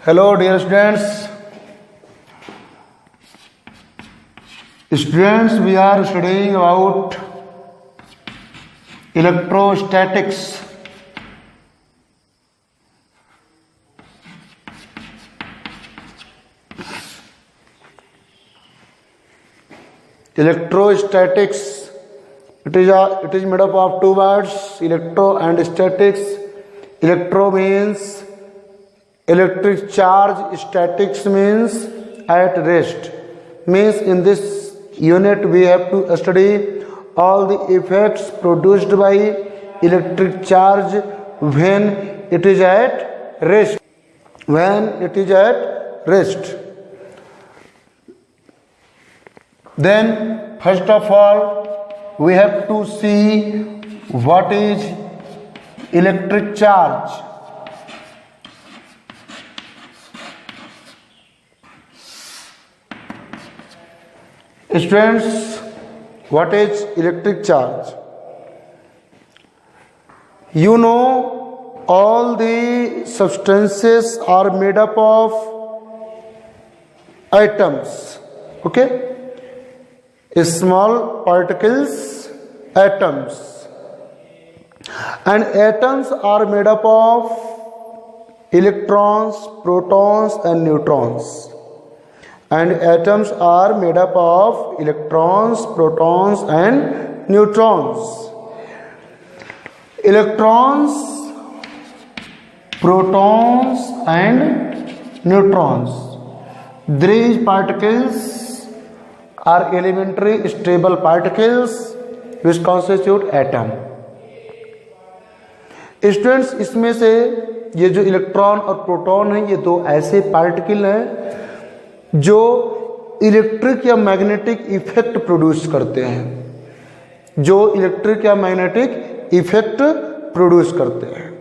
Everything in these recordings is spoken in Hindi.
Hello dear students. Students, we are studying about electrostatics. Electrostatics. It is made up of two words, electro and statics. Electro means electric charge, statics means at rest. Means in this unit we have to study all the effects produced by electric charge when it is at rest. When it is at rest. Then first of all we have to see what is electric charge. Students, what is electric charge? You know, all the substances are made up of atoms. Okay? Small particles, atoms. And atoms are made up of electrons, protons and neutrons. And atoms are made up of electrons, protons and neutrons. Electrons, protons and neutrons. These particles are elementary stable particles which constitute atom. Students, इसमें से ये जो इलेक्ट्रॉन और प्रोटॉन है, ये दो ऐसे पार्टिकल हैं जो इलेक्ट्रिक या मैग्नेटिक इफेक्ट प्रोड्यूस करते हैं, जो इलेक्ट्रिक या मैग्नेटिक इफेक्ट प्रोड्यूस करते हैं।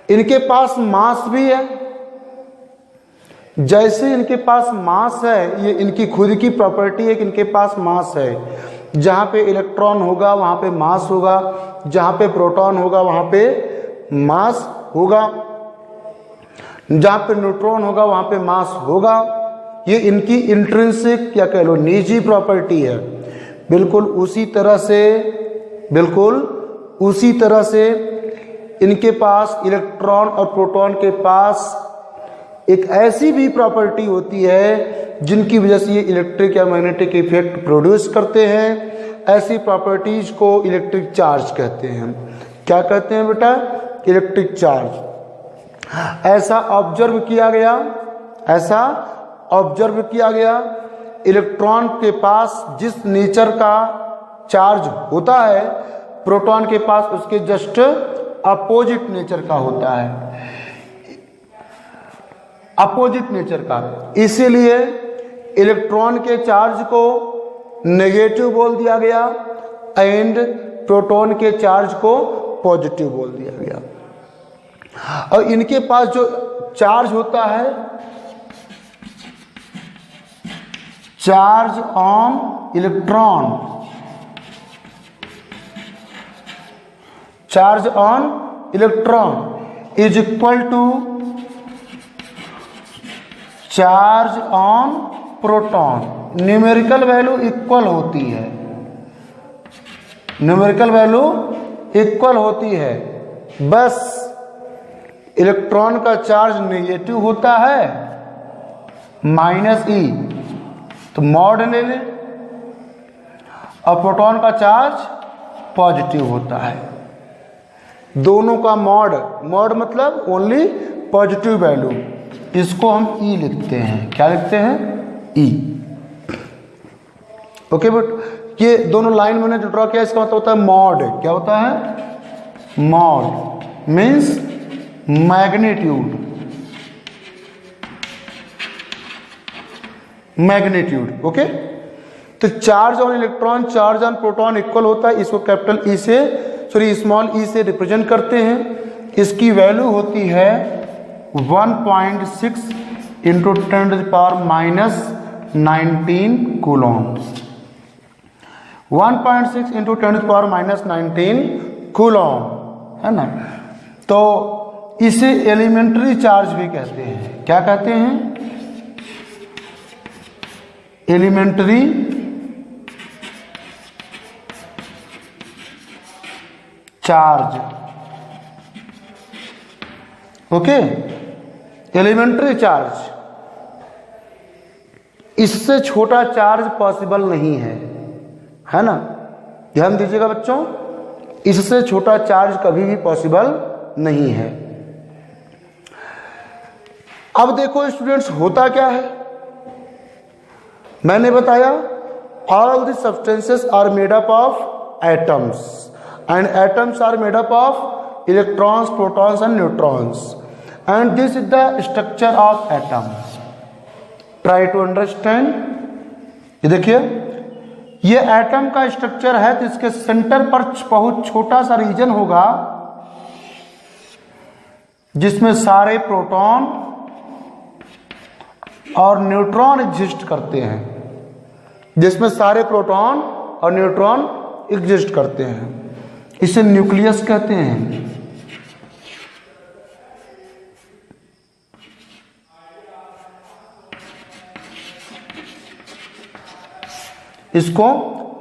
इनके पास मास भी है। जैसे इनके पास मास है, ये इनकी खुद की प्रॉपर्टी है कि इनके पास मास है। जहां पे इलेक्ट्रॉन होगा वहां पे मास होगा, जहां पे प्रोटॉन होगा वहां पे मास होगा, जहां पे न्यूट्रॉन होगा वहां पे मास होगा। ये इनकी इंट्रिंसिक या कह लो निजी प्रॉपर्टी है। बिल्कुल उसी तरह से इनके पास इलेक्ट्रॉन और प्रोटॉन के पास एक ऐसी भी प्रॉपर्टी होती है जिनकी वजह से ये इलेक्ट्रिक या मैग्नेटिक इफेक्ट प्रोड्यूस करते हैं। ऐसी प्रॉपर्टीज को इलेक्ट्रिक चार्ज कहते हैं। क्या कहते हैं बेटा? Electric charge. ऐसा ऑब्जर्व किया गया इलेक्ट्रॉन के पास जिस नेचर का चार्ज होता है, प्रोटॉन के पास उसके जस्ट अपोजिट नेचर का होता है, अपोजिट नेचर का। इसीलिए इलेक्ट्रॉन के चार्ज को नेगेटिव बोल दिया गया एंड प्रोटॉन के चार्ज को पॉजिटिव बोल दिया गया। और इनके पास जो चार्ज होता है, charge on electron, charge on electron is equal to charge on proton. Numerical value equal होती है, न्यूमेरिकल वैल्यू इक्वल होती है। बस इलेक्ट्रॉन का चार्ज नेगेटिव होता है, -e, तो मॉड ले ले, और प्रोटॉन का चार्ज पॉजिटिव होता है। दोनों का मॉड मतलब ओनली पॉजिटिव वैल्यू, इसको हम E लिखते हैं। क्या लिखते हैं? E। ओके बट ये दोनों लाइन मैंने जो ड्रॉ किया इसका मतलब होता है मॉड। क्या होता है? Mod means magnitude. ओके, तो charge on electron, charge on proton equal होता है। इसको कैपिटल ई से, सॉरी स्मॉल ई से रिप्रेजेंट करते हैं। इसकी वैल्यू होती है 1.6 इंटू 10⁻⁻19 कूलॉम। 1.6 इंटू 10⁻⁻19 कूलॉम, है ना। तो इसे एलिमेंट्री चार्ज भी कहते हैं। क्या कहते हैं? Elementary charge. Okay, elementary charge, इससे छोटा चार्ज पॉसिबल नहीं है ना? ध्यान दीजिएगा बच्चों, इससे छोटा चार्ज कभी भी पॉसिबल नहीं है। अब देखो स्टूडेंट्स, होता क्या है? मैंने बताया all the substances are made up of atoms and atoms are made up of electrons, protons and neutrons and this is the structure of atom. Try to understand. ये देखिए, ये एटम का स्ट्रक्चर है, तो इसके सेंटर पर बहुत छोटा सा रीजन होगा जिसमें सारे प्रोटॉन और न्यूट्रॉन एग्जिस्ट करते हैं, जिसमें सारे प्रोटॉन और न्यूट्रॉन एग्जिस्ट करते हैं। इसे न्यूक्लियस कहते हैं। इसको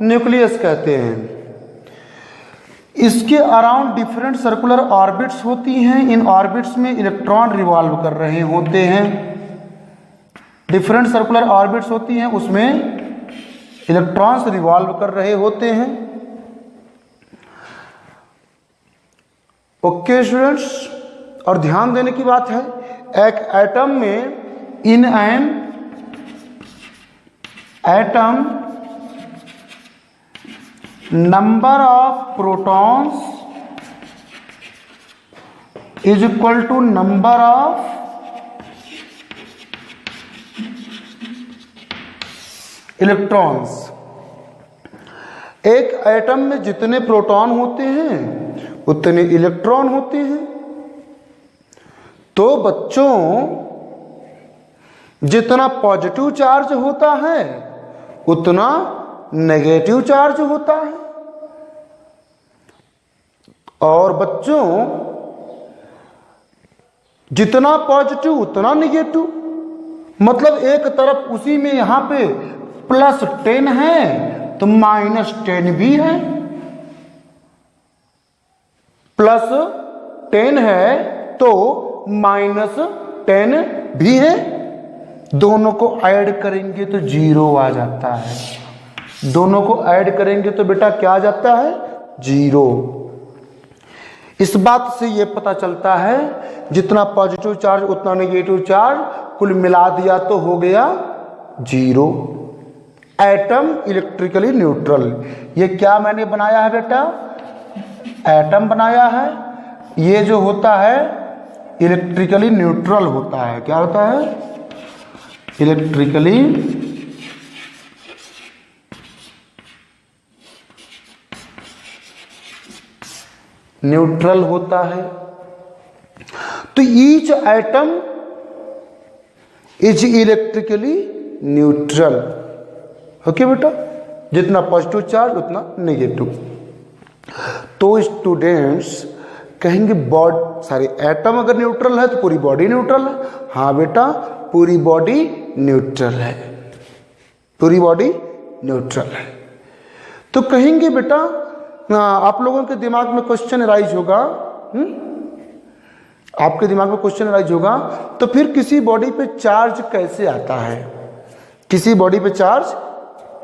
न्यूक्लियस कहते हैं। इसके अराउंड डिफरेंट सर्कुलर ऑर्बिट्स होती हैं। इन ऑर्बिट्स में इलेक्ट्रॉन रिवॉल्व कर रहे होते हैं। डिफरेंट सर्कुलर ऑर्बिट्स होती हैं, उसमें इलेक्ट्रॉन्स रिवॉल्व कर रहे होते हैं। ओके स्टूडेंट्स, और ध्यान देने की बात है, एक एटम में in an atom number of protons is equal to number of electrons। एक एटम में जितने प्रोटॉन होते हैं उतने इलेक्ट्रॉन होते हैं। तो बच्चों, जितना पॉजिटिव चार्ज होता है उतना नेगेटिव चार्ज होता है। और बच्चों, जितना पॉजिटिव उतना नेगेटिव। मतलब एक तरफ उसी में यहां पे +10 है तो -10 भी है, +10 है तो -10 भी है। दोनों को ऐड करेंगे तो 0 आ जाता है। दोनों को ऐड करेंगे तो बेटा क्या आ जाता है? 0। इस बात से यह पता चलता है जितना पॉजिटिव चार्ज उतना नेगेटिव चार्ज, कुल मिला दिया तो हो गया 0। Atom electrically neutral. ये क्या मैंने बनाया है बेटा? एटम बनाया है। ये जो होता है इलेक्ट्रिकली न्यूट्रल होता है। क्या होता है? इलेक्ट्रिकली न्यूट्रल होता है। तो each atom is electrically neutral. Okay बेटा, जितना पॉजिटिव चार्ज उतना नेगेटिव। तो स्टूडेंट्स कहेंगे सारे एटम अगर न्यूट्रल है तो पूरी बॉडी न्यूट्रल है। हाँ बेटा, पूरी बॉडी न्यूट्रल है, पूरी बॉडी न्यूट्रल है। तो कहेंगे बेटा, आप लोगों के दिमाग में क्वेश्चन राइज होगा, आपके दिमाग में क्वेश्चन राइज होगा, तो फिर किसी बॉडी पे चार्ज कैसे आता है? किसी बॉडी पे चार्ज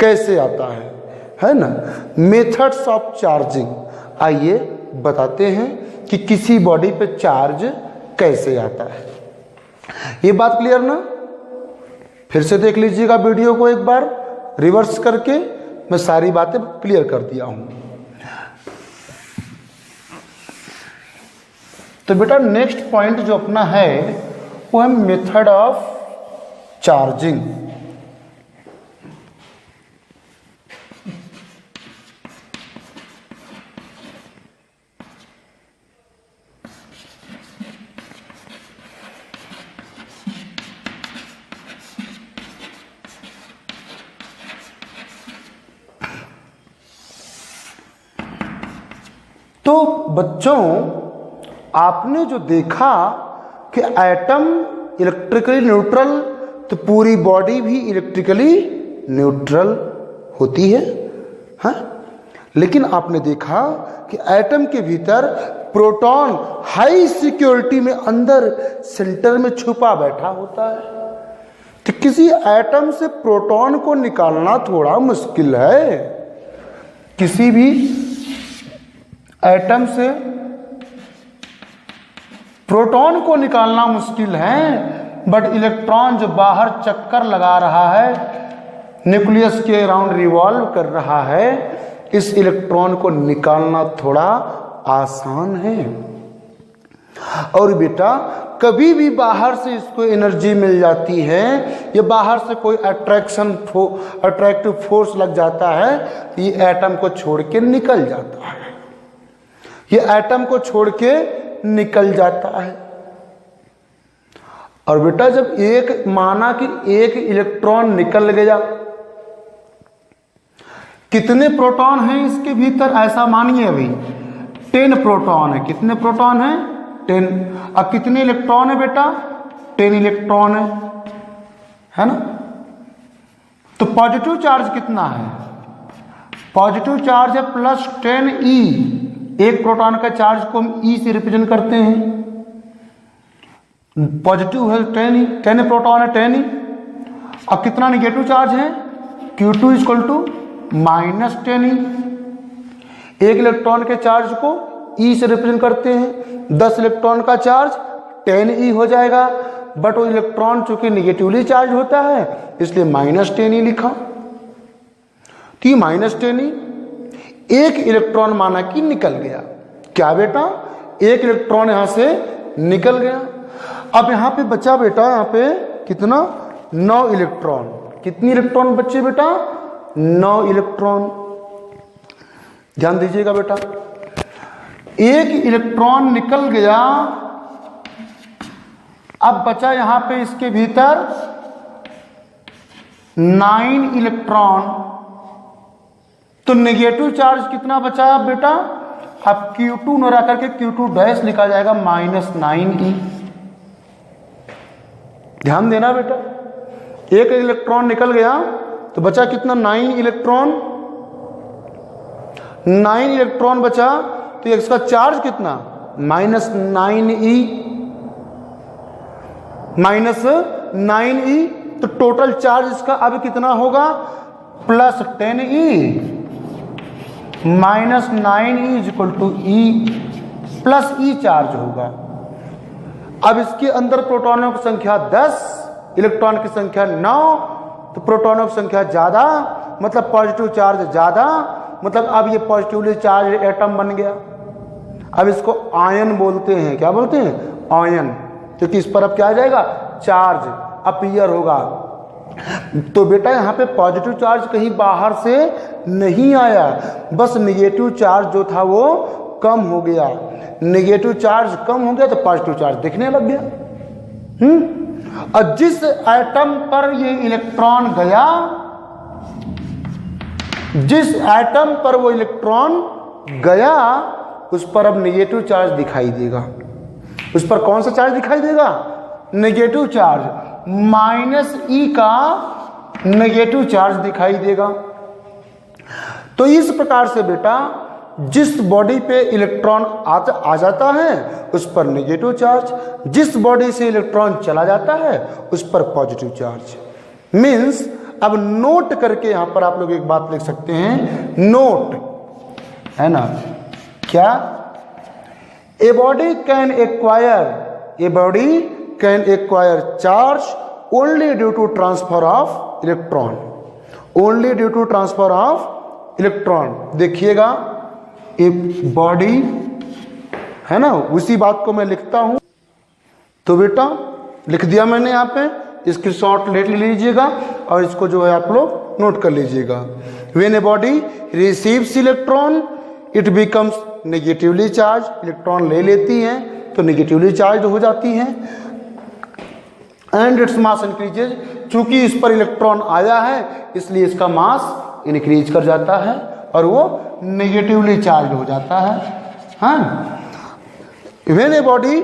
कैसे आता है ना? Methods of charging. आइए बताते हैं कि किसी बॉडी पे चार्ज कैसे आता है। ये बात क्लियर ना? फिर से देख लीजिएगा वीडियो को एक बार रिवर्स करके, मैं सारी बातें क्लियर कर दिया हूं। तो बेटा नेक्स्ट पॉइंट जो अपना है वो है मेथड ऑफ चार्जिंग। तो बच्चों, आपने जो देखा कि एटम इलेक्ट्रिकली न्यूट्रल, तो पूरी बॉडी भी इलेक्ट्रिकली न्यूट्रल होती है, हाँ? लेकिन आपने देखा कि एटम के भीतर प्रोटॉन हाई सिक्योरिटी में अंदर सेंटर में छुपा बैठा होता है। तो किसी एटम से प्रोटॉन को निकालना थोड़ा मुश्किल है। किसी भी एटम से प्रोटॉन को निकालना मुश्किल है, बट इलेक्ट्रॉन जो बाहर चक्कर लगा रहा है, न्यूक्लियस के अराउंड रिवॉल्व कर रहा है, इस इलेक्ट्रॉन को निकालना थोड़ा आसान है। और बेटा कभी भी बाहर से इसको एनर्जी मिल जाती है या बाहर से कोई अट्रैक्टिव फोर्स लग जाता है, तो ये एटम को छोड़ के निकल जाता है, ये एटम को छोड़ के निकल जाता है। और बेटा जब एक माना कि एक इलेक्ट्रॉन निकल गया, कितने प्रोटॉन हैं इसके भीतर, ऐसा मानिए अभी 10 प्रोटॉन है। कितने प्रोटॉन है? 10। अब कितने इलेक्ट्रॉन है बेटा? 10 इलेक्ट्रॉन है ना? तो पॉजिटिव चार्ज कितना है? पॉजिटिव चार्ज है +10e। एक प्रोटॉन का चार्ज को हम e से रिप्रेजेंट करते हैं। पॉजिटिव है 10e, 10 प्रोटॉन है 10e। अब कितना निगेटिव चार्ज है? Q2 = -10e। एक इलेक्ट्रॉन के चार्ज को e से रिप्रेजेंट करते हैं, 10 इलेक्ट्रॉन का चार्ज 10e हो जाएगा, बट वो इलेक्ट्रॉन चूंकि निगेटिवली चार्ज होता है इसलिए -10e लिखा। तो ये -10e, एक इलेक्ट्रॉन माना कि निकल गया। क्या बेटा? एक इलेक्ट्रॉन यहां से निकल गया। अब यहां पे बचा बेटा, यहां पे कितना? 9 इलेक्ट्रॉन। कितनी इलेक्ट्रॉन बचे बेटा? 9 इलेक्ट्रॉन। ध्यान दीजिएगा बेटा, एक इलेक्ट्रॉन निकल गया, अब बचा यहां पे इसके भीतर 9 इलेक्ट्रॉन। तो नेगेटिव चार्ज कितना बचा अब बेटा? अब Q2 न रह करके Q2 लिखा जाएगा -9e। ध्यान देना बेटा, एक इलेक्ट्रॉन निकल गया तो बचा कितना? 9 इलेक्ट्रॉन। 9 इलेक्ट्रॉन बचा तो इसका चार्ज कितना? -9e। -9e, तो टोटल चार्ज इसका अब कितना होगा? +10e -9e = e चार्ज होगा। अब इसके अंदर प्रोटॉनों की संख्या 10, इलेक्ट्रॉन की संख्या 9, तो प्रोटॉनों की संख्या ज्यादा, मतलब पॉजिटिव चार्ज ज्यादा, मतलब अब ये पॉजिटिवली चार्ज एटम बन गया। अब इसको आयन बोलते हैं। क्या बोलते हैं? आयन। क्योंकि इस पर अब क्या आ जाएगा? चार्ज अपीयर होगा। तो बेटा यहां पे पॉजिटिव चार्ज कहीं बाहर से नहीं आया, बस नेगेटिव चार्ज जो था वो कम हो गया। नेगेटिव चार्ज कम हो गया तो पॉजिटिव चार्ज दिखने लग गया। और जिस एटम पर ये इलेक्ट्रॉन गया, जिस एटम पर वो इलेक्ट्रॉन गया, उस पर अब नेगेटिव चार्ज दिखाई देगा। उस पर कौन सा चार्ज दिखाई देगा? Negative charge. -e का नेगेटिव चार्ज दिखाई देगा। तो इस प्रकार से बेटा जिस बॉडी पे इलेक्ट्रॉन आ जाता है उस पर नेगेटिव चार्ज, जिस बॉडी से इलेक्ट्रॉन चला जाता है उस पर पॉजिटिव चार्ज। मीन्स अब नोट करके यहां पर आप लोग एक बात लिख सकते हैं, नोट है ना, क्या? A body can acquire charge only due to transfer of electron. Only due to transfer of electron. देखिएगा ए बॉडी है ना, उसी बात को मैं लिखता हूं। तो बेटा लिख दिया मैंने यहां पे, इसकी शॉर्ट ले लीजिएगा और इसको जो है आप लोग नोट कर लीजिएगा। When a body receives electron it becomes negatively charge. Electron ले लेती हैं तो नेगेटिवली चार्ज हो जाती हैं। And its mass increases. चूंकि इस पर इलेक्ट्रॉन आया है इसलिए इसका मास इंक्रीज कर जाता है और वो नेगेटिवली चार्ज हो जाता है। हाँ, when a body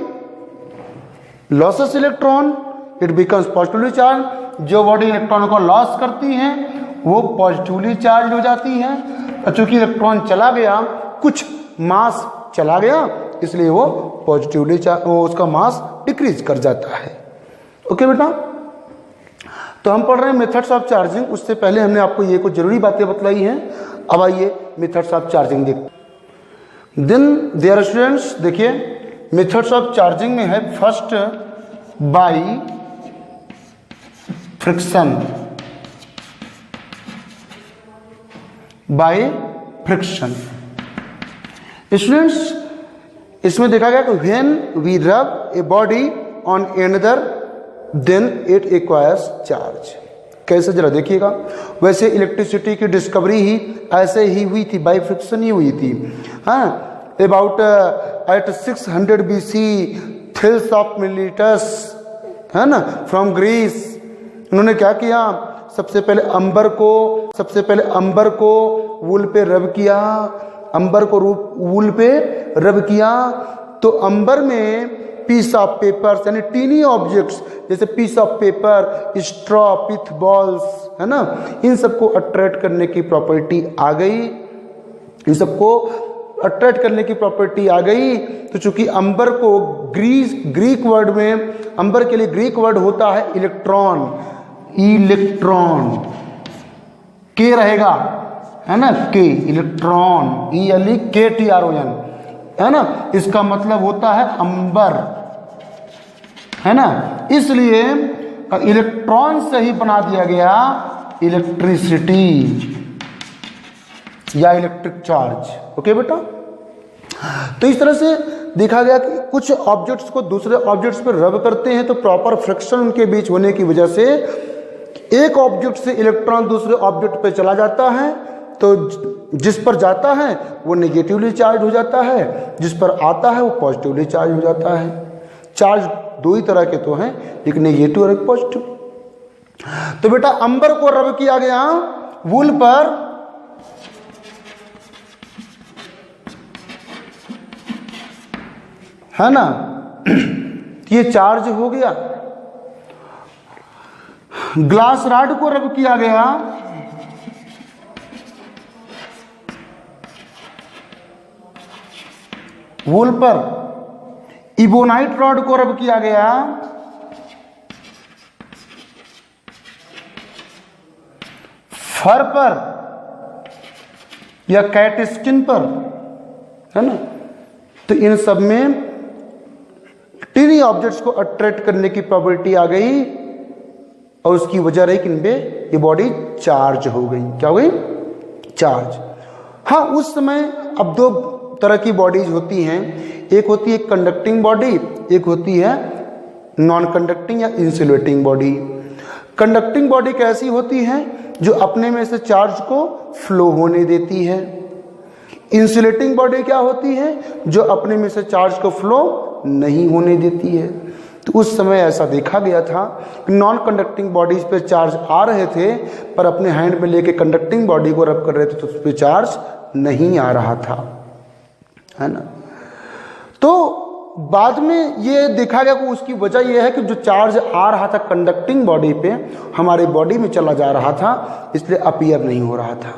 losses electron it becomes positively charge. जो बॉडी इलेक्ट्रॉन को लॉस करती है वो पॉजिटिवली चार्ज हो जाती है, और चूंकि इलेक्ट्रॉन चला गया, कुछ मास चला गया, इसलिए वो पॉजिटिवली वो उसका मास डिक्रीज कर जाता है। ओके बेटा, तो हम पढ़ रहे हैं मेथड्स ऑफ चार्जिंग। उससे पहले हमने आपको ये कुछ जरूरी बातें बतलाई हैं। अब आइए मेथड्स ऑफ चार्जिंग देखते। देन देयर स्टूडेंट्स, देखिए मेथड्स ऑफ चार्जिंग में है first by friction. By friction students, इसमें देखा गया कि when we rub a body on another then it acquires charge. कैसे, जरा देखिएगा। वैसे इलेक्ट्रिसिटी की डिस्कवरी ही ऐसे ही हुई थी, बाय फ्रिक्शन ही हुई थी। हाँ, about at 600 BC Thales of Miletus, है ना, फ्रॉम ग्रीस। उन्होंने क्या किया, सबसे पहले अंबर को वूल पे रब किया, अंबर को वूल पे रब किया, तो अंबर में पीस ऑफ पेपर यानी टीनी ऑब्जेक्ट्स जैसे piece of paper, straw, pith balls, है ना, इन सबको अट्रैक्ट करने की प्रॉपर्टी आ गई। इन सबको अट्रैक्ट करने की प्रॉपर्टी आ गई। तो चूंकि अंबर को ग्रीक वर्ड में अंबर के लिए ग्रीक वर्ड होता है इलेक्ट्रॉन, इलेक्ट्रॉन के रहेगा, है ना, के इलेक्ट्रॉन, ELEKTRON, है ना, इसका मतलब होता है अंबर, है ना। इसलिए इलेक्ट्रॉन से ही बना दिया गया इलेक्ट्रिसिटी या इलेक्ट्रिक चार्ज। ओके बेटा, तो इस तरह से देखा गया कि कुछ ऑब्जेक्ट्स को दूसरे ऑब्जेक्ट्स पर रब करते हैं तो प्रॉपर फ्रिक्शन उनके बीच होने की वजह से एक ऑब्जेक्ट से इलेक्ट्रॉन दूसरे ऑब्जेक्ट पे चला जाता है, तो जिस पर जाता है वो नेगेटिवली चार्ज हो जाता है, जिस पर आता है वो पॉजिटिवली चार्ज हो जाता है। चार्ज दो ही तरह के तो हैं, एक नेगेटिव और एक पॉजिटिव। तो बेटा अंबर को रब किया गया वूल पर, है ना, ये चार्ज हो गया। ग्लास रॉड को रब किया गया वूल पर, इबोनाइट रॉड को रब किया गया फर पर या कैट स्किन पर, है ना। तो इन सब में टीनी ऑब्जेक्ट्स को अट्रैक्ट करने की प्रॉपर्टी आ गई और उसकी वजह रही कि इनमें ये बॉडी चार्ज हो गई। क्या हो गई? चार्ज। हाँ, उस समय अब दो तरह की बॉडीज होती हैं, एक होती है कंडक्टिंग बॉडी, एक होती है नॉन कंडक्टिंग या इंसुलेटिंग बॉडी। कंडक्टिंग बॉडी कैसी होती है? जो अपने में से चार्ज को फ्लो होने देती है। इंसुलेटिंग बॉडी क्या होती है? जो अपने में से चार्ज को फ्लो नहीं होने देती है। तो उस समय ऐसा देखा गया था कि नॉन कंडक्टिंग बॉडीज पे चार्ज आ रहे थे, पर अपने हैंड में लेके कंडक्टिंग बॉडी को रब कर रहे थे तो उस पर चार्ज नहीं आ रहा था, है ना। तो बाद में ये देखा गया कि उसकी वजह यह है कि जो चार्ज आ रहा था कंडक्टिंग बॉडी पे हमारी बॉडी में चला जा रहा था, इसलिए अपीयर नहीं हो रहा था।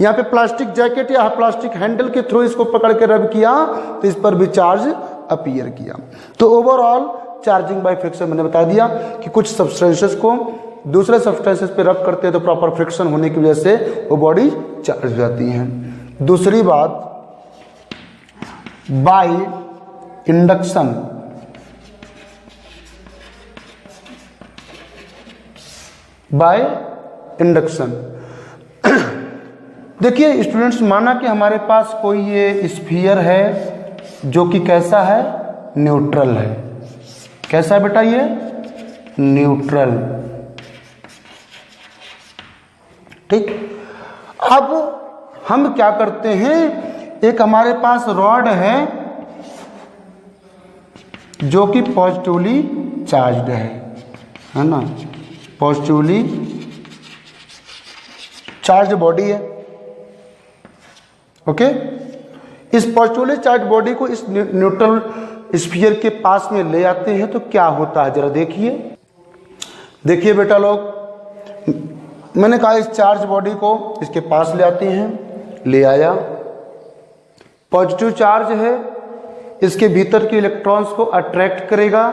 यहाँ पे प्लास्टिक जैकेट या प्लास्टिक हैंडल के थ्रू इसको पकड़ के रब किया तो इस पर भी चार्ज अपीयर किया। तो ओवरऑल चार्जिंग बाय फ्रिक्शन मैंने बता दिया कि कुछ सब्सटेंसेस को दूसरे सब्सटेंसेस पे रब करते हैं तो प्रॉपर फ्रिक्शन होने की वजह से वो बॉडी चार्ज हो जाती है। दूसरी बात, बाय इंडक्शन। बाय इंडक्शन देखिए स्टूडेंट्स, माना कि हमारे पास कोई ये स्फीयर है जो कि कैसा है? न्यूट्रल है। कैसा है बेटा? ये न्यूट्रल। ठीक। अब हम क्या करते हैं, एक हमारे पास रॉड है जो कि पॉजिटिवली चार्ज्ड है ना, पॉजिटिवली चार्ज बॉडी है। ओके। इस पॉजिटिवली चार्ज बॉडी को इस न्यूट्रल स्फीयर के पास में ले आते हैं तो क्या होता है, जरा देखिए। देखिए बेटा लोग, मैंने कहा इस चार्ज बॉडी को इसके पास ले आते हैं, ले आया, पॉजिटिव चार्ज है, इसके भीतर के इलेक्ट्रॉन्स को अट्रैक्ट करेगा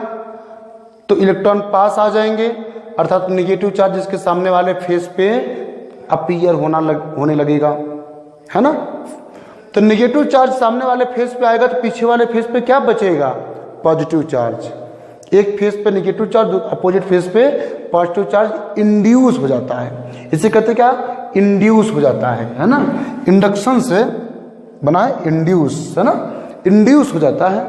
तो इलेक्ट्रॉन पास आ जाएंगे, अर्थात नेगेटिव चार्ज इसके सामने वाले फेस पे अपीयर होने लगेगा, है ना। तो नेगेटिव चार्ज सामने वाले फेस पे आएगा तो पीछे वाले फेस पे क्या बचेगा, पॉजिटिव चार्ज। एक फेस पे नेगेटिव चार्ज, अपोजिट फेस पे पॉजिटिव चार्ज इंड्यूस हो जाता है। इसे कहते क्या, इंड्यूस हो जाता है ना। इंडक्शन से बना है इंड्यूस, है ना, इंड्यूस हो जाता है।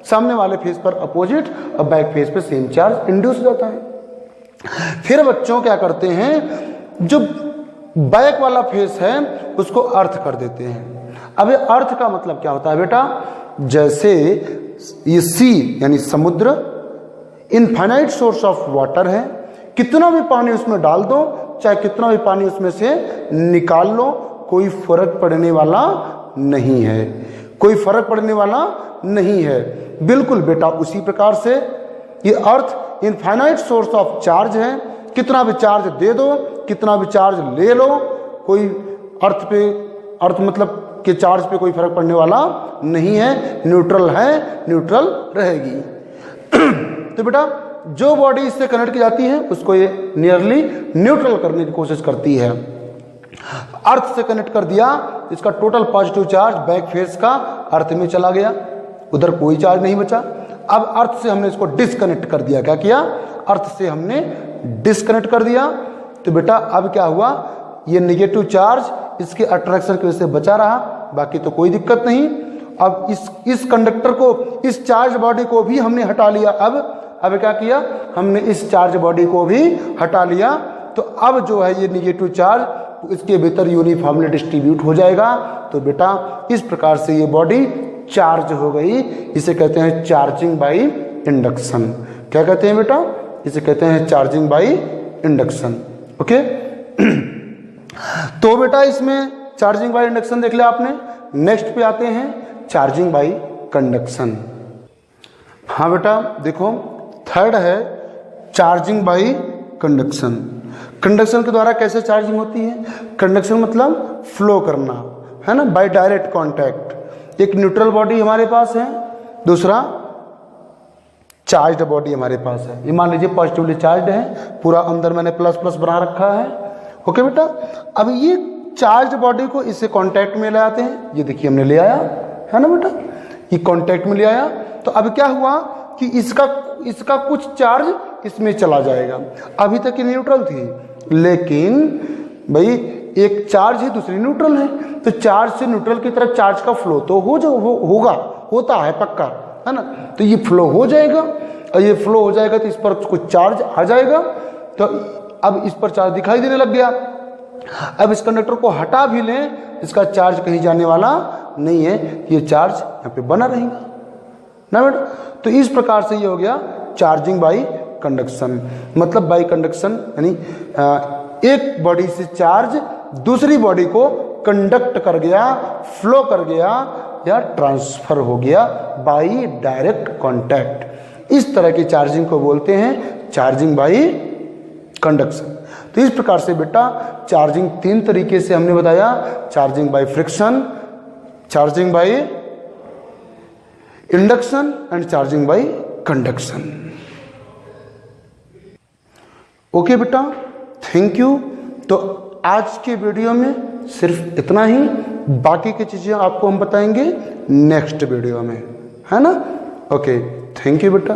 सामने वाले फेस पर अपोजिट और बैक फेस पे सेम चार्ज इंड्यूस हो जाता है। फिर बच्चों क्या करते हैं, जो बैक वाला फेस है उसको अर्थ कर देते हैं। अब ये अर्थ का मतलब क्या होता है बेटा, जैसे ये सी यानी समुद्र इनफाइनाइट सोर्स ऑफ वाटर है, कितना भी पानी उसमें डाल दो, चाहे कितना भी पानी उसमें से निकाल लो, कोई फर्क पड़ने वाला नहीं है, कोई फर्क पड़ने वाला नहीं है। बिल्कुल बेटा उसी प्रकार से ये अर्थ इनफाइनाइट सोर्स ऑफ चार्ज है, कितना भी चार्ज दे दो, कितना भी चार्ज ले लो, कोई अर्थ मतलब कि चार्ज पे कोई फर्क पड़ने वाला नहीं है, न्यूट्रल है, न्यूट्रल रहेगी। तो बेटा जो बॉडी इससे कनेक्ट की जाती है उसको ये नियरली न्यूट्रल करने की कोशिश करती है। अर्थ से कनेक्ट कर दिया, इसका total positive charge back face का अर्थ में चला गया, उधर कोई चार्ज नहीं बचा। अब अर्थ से हमने इसको डिस्कनेक्ट कर दिया, क्या किया, अर्थ से हमने डिस्कनेक्ट कर दिया। तो बेटा अब क्या हुआ, ये नेगेटिव चार्ज इसके अट्रैक्शन की वजह से बचा रहा, बाकी तो कोई दिक्कत नहीं। अब इस कंडक्टर को, इस चार्ज बॉडी को भी हमने हटा लिया। अब क्या किया, हमने इस चार्ज बॉडी को भी हटा लिया। तो अब जो है ये नेगेटिव चार्ज इसके भीतर यूनिफॉर्मली डिस्ट्रीब्यूट हो जाएगा। तो बेटा इस प्रकार से ये बॉडी चार्ज हो गई। इसे कहते हैं चार्जिंग बाई इंडक्शन। क्या कहते हैं बेटा, इसे कहते हैं चार्जिंग बाई इंडक्शन। ओके। तो बेटा इसमें चार्जिंग बाई इंडक्शन देख लिया आपने। नेक्स्ट पे आते हैं चार्जिंग बाई कंडक्शन। हाँ बेटा देखो, थर्ड है चार्जिंग बाई कंडक्शन। कंडक्शन के द्वारा कैसे चार्जिंग होती है, कंडक्शन मतलब फ्लो करना, है ना, बाय डायरेक्ट कांटेक्ट। एक न्यूट्रल बॉडी हमारे पास है, दूसरा चार्ज्ड बॉडी हमारे पास है। ये मान लीजिए पॉजिटिवली चार्ज्ड है, पूरा अंदर मैंने प्लस प्लस बना रखा है। ओके बेटा, अब ये चार्ज बॉडी को इससे कांटेक्ट में ले आते हैं। ये देखिए हमने ले आया, है ना बेटा, ये कांटेक्ट में ले आया। तो अब क्या हुआ कि इसका कुछ चार्ज इसमें चला जाएगा। अभी तक ये न्यूट्रल थी, लेकिन भाई एक चार्ज है दूसरी न्यूट्रल है, तो चार्ज से न्यूट्रल की तरफ चार्ज का फ्लो तो होता है पक्का, है ना। तो ये फ्लो हो जाएगा, और ये फ्लो हो जाएगा तो इस पर कुछ चार्ज आ जाएगा। तो अब इस पर चार्ज दिखाई देने लग गया। अब इस कंडक्टर को हटा भी लें, इसका चार्ज कहीं जाने वाला नहीं है, ये चार्ज यहाँ पे बना रहेगा ना बेटा। तो इस प्रकार से ये हो गया चार्जिंग बाई कंडक्शन। मतलब बाई कंडक्शन यानी एक बॉडी से चार्ज दूसरी बॉडी को कंडक्ट कर गया, फ्लो कर गया या ट्रांसफर हो गया बाई डायरेक्ट कांटेक्ट। इस तरह की चार्जिंग को बोलते हैं चार्जिंग बाई कंडक्शन। तो इस प्रकार से बेटा चार्जिंग तीन तरीके से हमने बताया, charging by friction, charging by induction and charging by conduction. Okay बेटा, थैंक यू। तो आज के वीडियो में सिर्फ इतना ही, बाकी की चीजें आपको हम बताएंगे नेक्स्ट वीडियो में, है ना। ओके, थैंक यू बेटा।